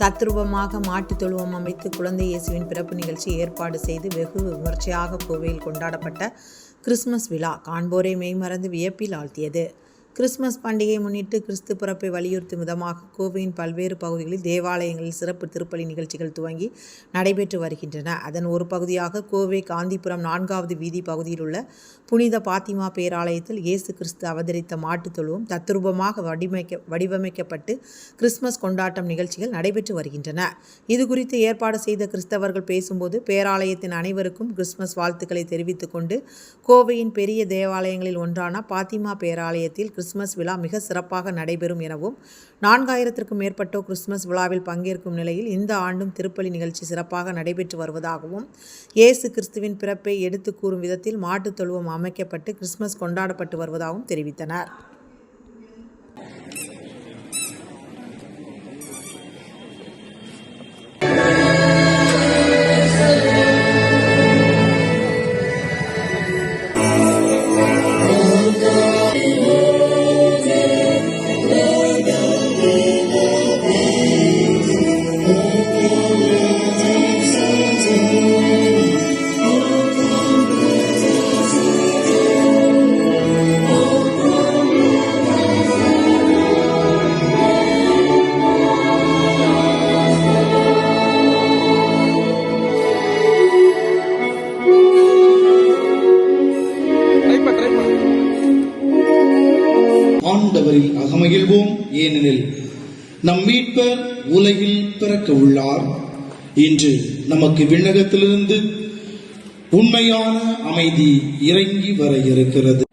தத்ரூபமாக மாட்டுத் தொழுவம் அமைத்து குழந்தை இயேசுவின் பிறப்பு நிகழ்ச்சி ஏற்பாடு செய்து வெகு விமர்சையாக கோவையில் கொண்டாடப்பட்ட கிறிஸ்துமஸ் விழா காண்போரை மெய்மறந்து வியப்பில் ஆழ்த்தியது. கிறிஸ்துமஸ் பண்டிகையை முன்னிட்டு கிறிஸ்து பிறப்பை வலியுறுத்தும் விதமாக கோவையின் பல்வேறு பகுதிகளில் தேவாலயங்களில் சிறப்பு திருப்பலி நிகழ்ச்சிகள் துவங்கி நடைபெற்று வருகின்றன. அதன் ஒரு பகுதியாக கோவை காந்திபுரம் 4வது வீதி பகுதியில் உள்ள புனித பாத்திமா பேராலயத்தில் இயேசு கிறிஸ்து அவதரித்த மாட்டுத் தொழுவம் தத்ரூபமாக வடிவமைக்கப்பட்டு கிறிஸ்துமஸ் கொண்டாட்டம் நிகழ்ச்சிகள் நடைபெற்று வருகின்றன. இது குறித்து ஏற்பாடு செய்த கிறிஸ்தவர்கள் பேசும்போது பேராலயத்தின் அனைவருக்கும் கிறிஸ்துமஸ் வாழ்த்துக்களை தெரிவித்துக் கொண்டு கோவையின் பெரிய தேவாலயங்களில் ஒன்றான பாத்திமா பேராலயத்தில் கிறிஸ்துமஸ் விழா மிக சிறப்பாக நடைபெறும் எனவும் 4000க்கும் மேற்பட்டோர் கிறிஸ்துமஸ் விழாவில் பங்கேற்கும் நிலையில் இந்த ஆண்டும் திருப்பலி நிகழ்ச்சி சிறப்பாக நடைபெற்று வருவதாகவும் இயேசு கிறிஸ்துவின் பிறப்பை எடுத்து கூறும் விதத்தில் மாட்டுத் தொழுவம் அமைக்கப்பட்டு கிறிஸ்துமஸ் கொண்டாடப்பட்டு வருவதாகவும் தெரிவித்தனர். ஆண்டவரில் அகமகிழ்வோம், ஏனெனில் நம் மீட்பர் உலகில் பிறக்க உள்ளார். இன்று நமக்கு விண்ணகத்திலிருந்து உண்மையான அமைதி இறங்கி வர இருக்கிறது.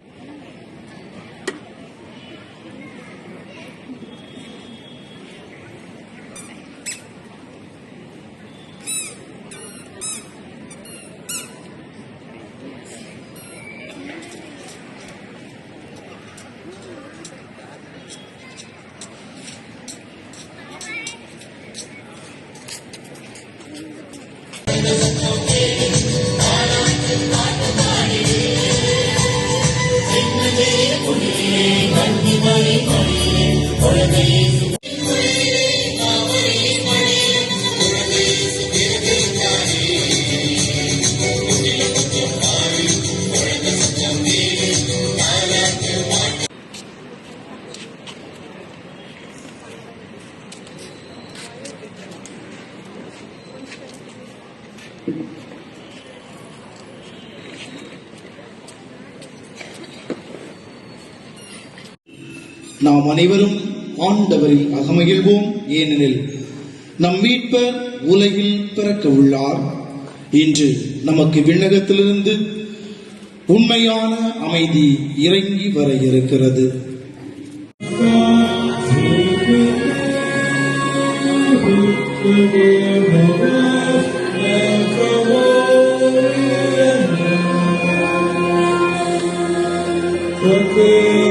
நாம் அனைவரும் ஆண்டவரில் அகமகிழ்வோம், ஏனெனில் நம் மீட்பர் உலகில் பிறக்க உள்ளார். இன்று நமக்கு விண்ணகத்திலிருந்து உண்மையான அமைதி இறங்கி வர இருக்கிறது. Okay.